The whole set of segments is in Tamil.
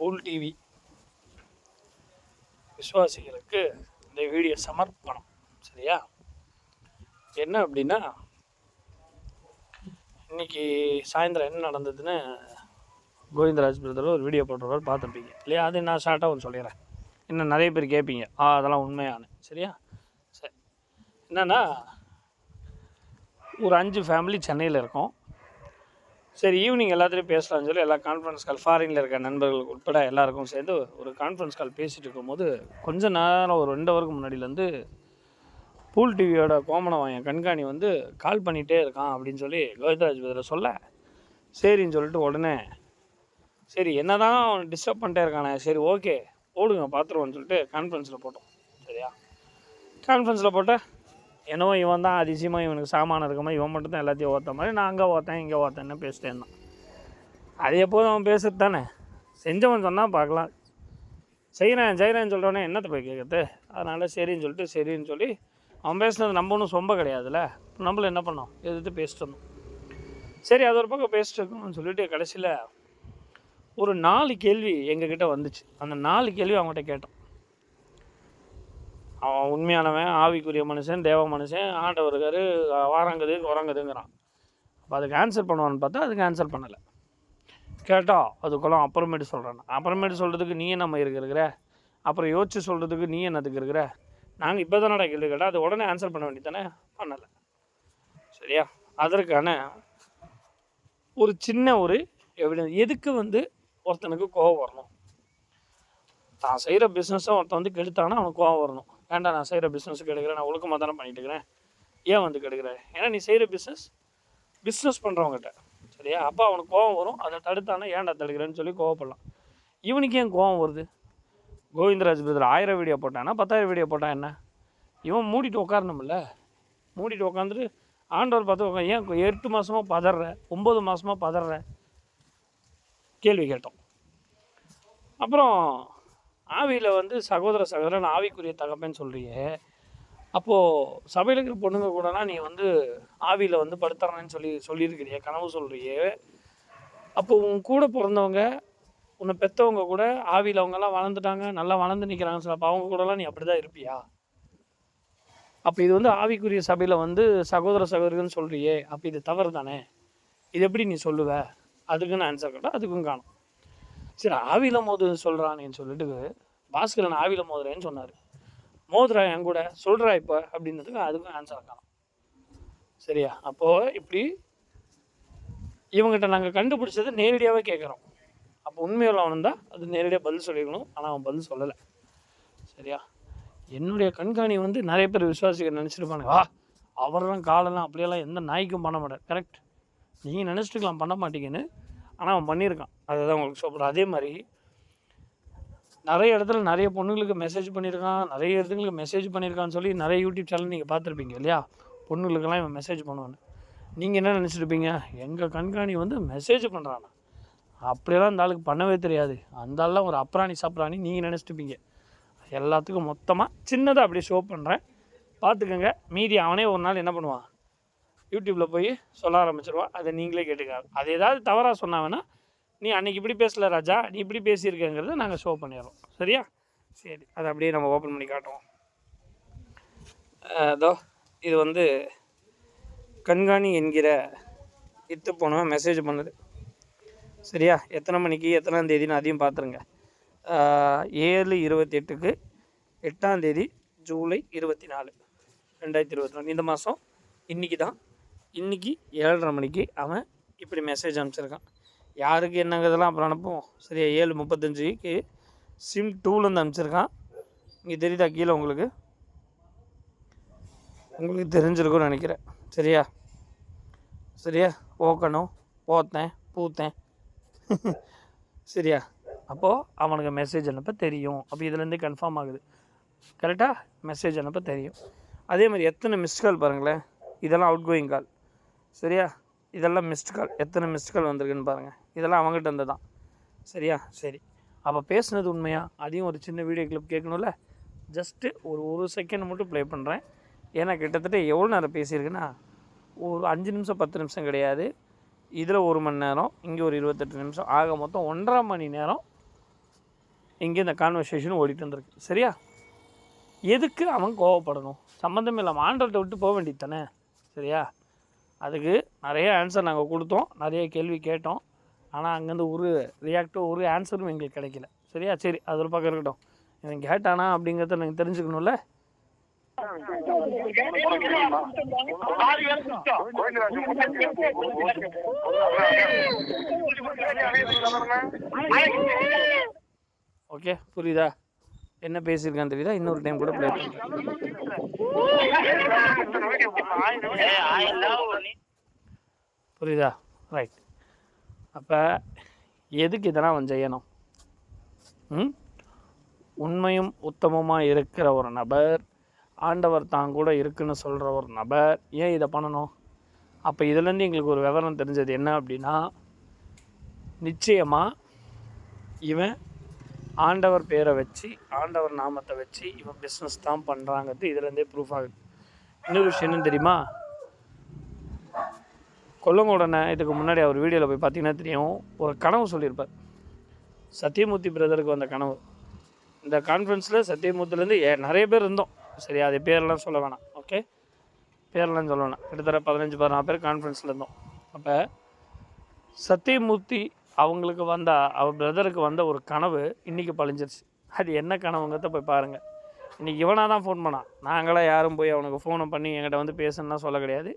பூல் டிவி விசுவாசிகளுக்கு இந்த வீடியோ சமர்ப்பணம். சரியா? என்ன அப்படின்னா, இன்றைக்கி சாயந்தரம் என்ன நடந்ததுன்னு கோவிந்தராஜ் பிரதர் ஒரு வீடியோ போட்டுருவார், பார்த்துருப்பீங்க இல்லையா? அது நான் ஷார்ட்டாக ஒன்று சொல்லிடுறேன், இன்னும் நிறைய பேர் கேட்பீங்க அதெல்லாம் உண்மையான. சரியா? சரி, என்னென்னா ஒரு 5 ஃபேமிலி சென்னையில் இருக்கோம். சரி, ஈவினிங் எல்லாத்துலேயும் பேசலாம்னு சொல்லி எல்லா கான்ஃபரன்ஸ் கால், ஃபாரினில் இருக்க நண்பர்களுக்கு உட்பட எல்லாருக்கும் சேர்ந்து ஒரு கான்ஃபரன்ஸ் கால் பேசிகிட்டு இருக்கும்போது கொஞ்சம் நேரம் ஒரு 2 ஹவருக்கு முன்னாடியிலேருந்து பூல் டிவியோட கோமணவாயன் கண்காணி வந்து கால் பண்ணிகிட்டே இருக்கான் அப்படின்னு சொல்லி கோவிந்தராஜ் பிரதர் சொல்ல, சரின்னு சொல்லிட்டு உடனே சரி என்ன தான் டிஸ்டர்ப் பண்ணிட்டே இருக்கானே, சரி ஓகே போடுங்க பார்த்துருவோன்னு சொல்லிட்டு கான்ஃபரன்ஸில் போட்டோம். சரியா? கான்ஃபரன்ஸில் போட்டால் என்னவோ இவன் தான் அதிசயமாக இவனுக்கு சாமானம் இருக்க மாதிரி இவன் மட்டும் தான் எல்லாத்தையும் ஓர்த்த மாதிரி, நான் அங்கே ஓர்த்தேன் இங்கே ஓர்த்தேன்னு பேசிட்டே இருந்தான். அது எப்போதும் அவன் பேசுறது தானே, செஞ்சவன் சொன்னால் பார்க்கலாம், செய்கிறேன்னு சொல்கிறவனே என்னத்தை போய் கேட்குறது. அதனால் சரின்னு சொல்லி அவன் பேசுனது நம்ம ஒன்றும் சொம்ப கிடையாதுல்ல, நம்மள என்ன பண்ணோம், எதிர்த்து பேசிட்டு இருந்தோம். சரி, அது ஒரு பக்கம் பேசிட்டு இருக்கணும்னு சொல்லிட்டு கடைசியில் ஒரு 4 கேள்வி எங்ககிட்ட வந்துச்சு. அந்த 4 கேள்வி அவங்ககிட்ட கேட்டோம். அவன் உண்மையானவன், ஆவிக்குரிய மனுஷன், தேவ மனுஷன், ஆண்டவர் இருக்காரு, உறங்குதுங்கிறான். அப்போ அதுக்கு ஆன்சர் பண்ணுவான்னு பார்த்தா அதுக்கு ஆன்சர் பண்ணலை. கேட்டால் அதுக்கெல்லாம் அப்புறமேட்டு சொல்கிறேன். அப்புறமேட்டு சொல்கிறதுக்கு நீ என்ன இருக்கிற, அப்புறம் யோசிச்சு சொல்கிறதுக்கு நீ என்னத்துக்கு இருக்கிற, நாங்கள் இப்போ தானடா கேள்வி கேட்டால் அது உடனே ஆன்சர் பண்ண வேண்டியதானே, பண்ணலை. சரியா? அதற்கான ஒரு சின்ன ஒரு எவிடன்ஸ். எதுக்கு வந்து ஒருத்தனுக்கு கோவம் வரணும்? தான் செய்கிற பிஸ்னஸை ஒருத்தன் வந்து கெடுத்தானா அவனுக்கு கோவம் வரணும். ஏன்டா நான் செய்கிற பிஸ்னஸுக்கு கெடுக்கிறேன், நான் ஒழுக்கமாக தானே பண்ணிட்டு இருக்கிறேன், ஏன் வந்து கெடுக்கிறேன்? ஏன்னா நீ செய்கிற பிஸ்னஸ் பண்ணுறவங்ககிட்ட. சரியா? அப்போ அவனுக்கு கோவம் வரும். அதை தடுத்தானா ஏன்டா தடுக்கிறேன்னு சொல்லி கோவப்படலாம். இவனுக்கு ஏன் கோவம் வருது? கோவிந்தராஜ் பிரதர் 1000 வீடியோ போட்டானா 10,000 வீடியோ போட்டான் என்ன? இவன் மூடிட்டு உட்காரணும்ல. மூடிட்டு உட்காந்துட்டு ஆண்டவர் பார்த்து ஏன் 8 மாதமாக பதற, 9 மாதமாக பதற கேள்வி கேட்டோம். அப்புறம் ஆவியில் வந்து சகோதரன் ஆவிக்குரிய தகப்பன்னு சொல்கிறியே, அப்போது சபையில் இருக்கிற பொண்ணுங்க கூடனா நீ வந்து ஆவியில் வந்து படுத்துறேன்னு சொல்லியிருக்கிறியே, கனவு சொல்கிறியே, அப்போ உன் கூட பிறந்தவங்க, உன்னை பெற்றவங்க கூட ஆவியில் அவங்கெல்லாம் வளர்ந்துட்டாங்க, நல்லா வளர்ந்து நிற்கிறாங்க சார், அப்போ அவங்க கூடலாம் நீ அப்படி தான் இருப்பியா? அப்போ இது வந்து ஆவிக்குரிய சபையில் வந்து சகோதரர்கள்னு சொல்கிறியே, அப்போ இது தவறு தானே, இது எப்படி நீ சொல்லுவ? அதுக்குன்னு ஆன்சர் கேட்டால் அதுக்கும் காணும். சரி, ஆவியில் மோது சொல்கிறானேன்னு சொல்லிட்டு பாஸ்கரன் ஆவியில் மோதுறேன்னு சொன்னார். மோதுரா என் கூட சொல்கிறா இப்போ அப்படின்றதுக்கு அதுக்கும் ஆன்சர் காணும். சரியா? அப்போது இப்படி இவங்ககிட்ட நாங்கள் கண்டுபிடிச்சதை நேரடியாகவே கேட்குறோம். அப்போ உண்மையுள்ள அவன் தான் அது நேரடியாக பதில் சொல்லியிருக்கணும். ஆனால் அவன் பதில் சொல்லலை. சரியா? என்னுடைய கண்காணி வந்து நிறைய பேர் விசுவாசிக்க நினச்சிருப்பாங்க, அவரெல்லாம் காலெல்லாம் அப்படியெல்லாம் எந்த நாய்க்கும் பண்ண மாட்டார். கரெக்ட், நீங்கள் நினச்சிட்டுக்கலாம் பண்ண மாட்டீங்கன்னு, ஆனால் அவன் பண்ணியிருக்கான். அதை தான் உங்களுக்கு சொல்கிறேன். அதே மாதிரி நிறைய இடத்துல நிறைய பொண்ணுங்களுக்கு மெசேஜ் பண்ணியிருக்கான், நிறைய இடத்துங்களுக்கு மெசேஜ் பண்ணியிருக்கான்னு சொல்லி நிறைய யூடியூப் சேனல் நீங்கள் பார்த்துருப்பீங்க இல்லையா? பொண்ணுங்களுக்கெல்லாம் இவன் மெசேஜ் பண்ணுவான்னு. நீங்கள் என்ன நினச்சிருப்பீங்க, எங்கள் கண்காணி வந்து மெசேஜ் பண்ணுறானா, அப்படியெல்லாம் அந்த ஆளுக்கு பண்ணவே தெரியாது, அந்த ஆள்லாம் ஒரு அப்ராணி சப்ராணி நீங்கள் நினச்சிட்டுப்பீங்க. எல்லாத்துக்கும் மொத்தமாக சின்னதாக அப்படியே ஷோ பண்ணுறேன், பார்த்துக்கோங்க. மீதி அவனே ஒரு நாள் என்ன பண்ணுவான், யூடியூப்பில் போய் சொல்ல ஆரம்பிச்சிருவான். அதை நீங்களே கேட்டுக்க. அது ஏதாவது தவறாக சொன்னாங்கன்னா, நீ அன்றைக்கி இப்படி பேசலை ராஜா, நீ இப்படி பேசியிருக்கேங்கிறத நாங்கள் ஷோ பண்ணிடுறோம். சரியா? சரி, அதை அப்படியே நம்ம ஓப்பன் பண்ணி காட்டுவோம். அதோ இது வந்து கண்காணி என்கிற இத்து போனவன் மெசேஜ் பண்ணுது. சரியா? எத்தனை மணிக்கு எத்தனாம் தேதின்னு அதையும் பார்த்துருங்க. 7/28க்கு 8ஆம் தேதி ஜூலை 24, 2024 இந்த மாதம். இன்றைக்கி தான், இன்றைக்கி 7:30 மணிக்கு அவன் இப்படி மெசேஜ் அனுப்பிச்சிருக்கான். யாருக்கு என்னங்கிறதெல்லாம் அப்புறம் அனுப்புவோம். சரியா? 7:35க்கு சிம் 2லேருந்து அனுப்பிச்சிருக்கான். இங்கே தெரியுதா கீழே உங்களுக்கு தெரிஞ்சிருக்கும்னு நினைக்கிறேன். சரியா? ஓக்கணும், ஓத்தேன், பூத்தேன். சரியா? அப்போது அவனுக்கு மெசேஜ் அனுப்ப தெரியும். அப்போ இதுலேருந்து கன்ஃபார்ம் ஆகுது. கரெக்டாக மெசேஜ் அனுப்ப தெரியும். அதே மாதிரி எத்தனை மிஸ்ட் கால் பாருங்களேன், இதெல்லாம் அவுட் கோயிங் கால். சரியா? இதெல்லாம் மிஸ்ட் கால், எத்தனை மிஸ்ட் கால் வந்திருக்குன்னு பாருங்கள். இதெல்லாம் அவங்ககிட்ட இருந்து தான். சரியா? சரி, அப்போ பேசுனது உண்மையா? அதையும் ஒரு சின்ன வீடியோ கிளிப் கேட்கணும்ல. ஜஸ்ட்டு ஒரு செகண்ட் மட்டும் ப்ளே பண்ணுறேன். ஏன்னா கிட்டத்தட்ட எவ்வளோ நேரம் பேசியிருக்குன்னா, ஒரு 5 நிமிஷம் 10 நிமிஷம் கிடையாது. இதில் 1 மணி நேரம், இங்கே ஒரு 28 நிமிஷம், ஆக மொத்தம் 1.5 மணி நேரம் இங்கே இந்த கான்வர்சேஷன் ஓடிட்டு வந்திருக்கு. சரியா? எதுக்கு அவன் கோவப்படணும்? சம்மந்தம் இல்லாமல் ஆண்டவர்கிட்ட விட்டு போக வேண்டியது தானே. சரியா? அதுக்கு நிறைய ஆன்சர் நாங்கள் கொடுத்தோம், நிறைய கேள்வி கேட்டோம். ஆனால் அங்கேருந்து ஒரு ரியாக்டும் ஒரு ஆன்சரும் எங்களுக்கு கிடைக்கல. சரியா? சரி, அது ஒரு பக்கம் இருக்கட்டும். இவன் கேட்டானா அப்படிங்கிறத நீங்கள் தெரிஞ்சுக்கணும்ல. ஓகே, புரியுதா? என்ன பேசியிருக்கான்னு தெரியுதா? இன்னொரு டைம் கூட ப்ளே பண்ணுறேன். புரியுதா? ரைட். அப்போ எதுக்கு இதெல்லாம் அவன் செய்யணும்? உண்மையும் உத்தமமாக இருக்கிற ஒரு நபர், ஆண்டவர் தான் கூட இருக்குன்னு சொல்கிற ஒரு நபர் ஏன் இதை பண்ணணும்? அப்போ இதுலேருந்து எங்களுக்கு ஒரு விவரம் தெரிஞ்சது என்ன அப்படின்னா, நிச்சயமாக இவன் ஆண்டவர் பேரை வச்சு, ஆண்டவர் நாமத்தை வச்சு இவன் பிஸ்னஸ் தான் பண்ணுறாங்கிறது இதுலேருந்தே ப்ரூஃப் ஆகுது. இன்னொரு விஷயம் என்ன தெரியுமா? கொல்லங்கோடனை இதுக்கு முன்னாடி அவர் வீடியோவில் போய் பார்த்தீங்கன்னா தெரியும், ஒரு கனவு சொல்லியிருப்பார். சத்தியமூர்த்தி பிரதருக்கு வந்த கனவு. இந்த கான்ஃபரன்ஸில் சத்தியமூர்த்திலேருந்து நிறைய பேர் இருந்தோம். சரி, அது பேரெல்லாம் சொல்ல வேணாம். ஓகே, பேரெல்லாம் சொல்ல வேணாம். கிட்டத்தட்ட 15-16 பேர் கான்ஃபரன்ஸில் இருந்தோம். அப்போ சத்தியமூர்த்தி அவங்களுக்கு வந்த, அவர் பிரதருக்கு வந்த ஒரு கனவு இன்றைக்கி பழிஞ்சிருச்சு. அது என்ன கனவுங்கிறத போய் பாருங்கள். இன்றைக்கி இவனாக தான் ஃபோன் பண்ணான். நாங்களாம் யாரும் போய் அவனுக்கு ஃபோனை பண்ணி என்கிட்ட வந்து பேசணுன்னா சொல்ல கிடையாது.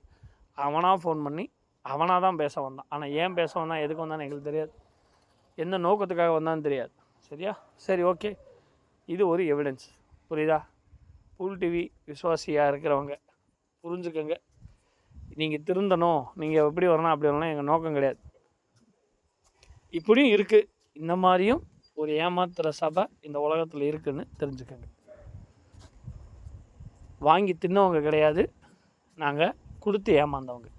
அவனாக ஃபோன் பண்ணி அவனாக தான் பேச வந்தான். ஆனால் ஏன் பேச வந்தான், எதுக்கு வந்தான்னு எங்களுக்கு தெரியாது, எந்த நோக்கத்துக்காக வந்தான்னு தெரியாது. சரியா? சரி, ஓகே. இது ஒரு எவிடன்ஸ். புரியுதா? புல் டிவி விசுவாசியாக இருக்கிறவங்க புரிஞ்சுக்கங்க. நீங்கள் திருந்தணும், நீங்கள் எப்படி வரணும் அப்படி வரணும் எங்கள் நோக்கம் கிடையாது. இப்படியும் இருக்குது, இந்த மாதிரியும் ஒரு ஏமாத்துகிற சபை இந்த உலகத்தில் இருக்குதுன்னு தெரிஞ்சுக்கங்க. வாங்கி தின்னவங்க கிடையாது, நாங்கள் கொடுத்து ஏமாந்தவங்க.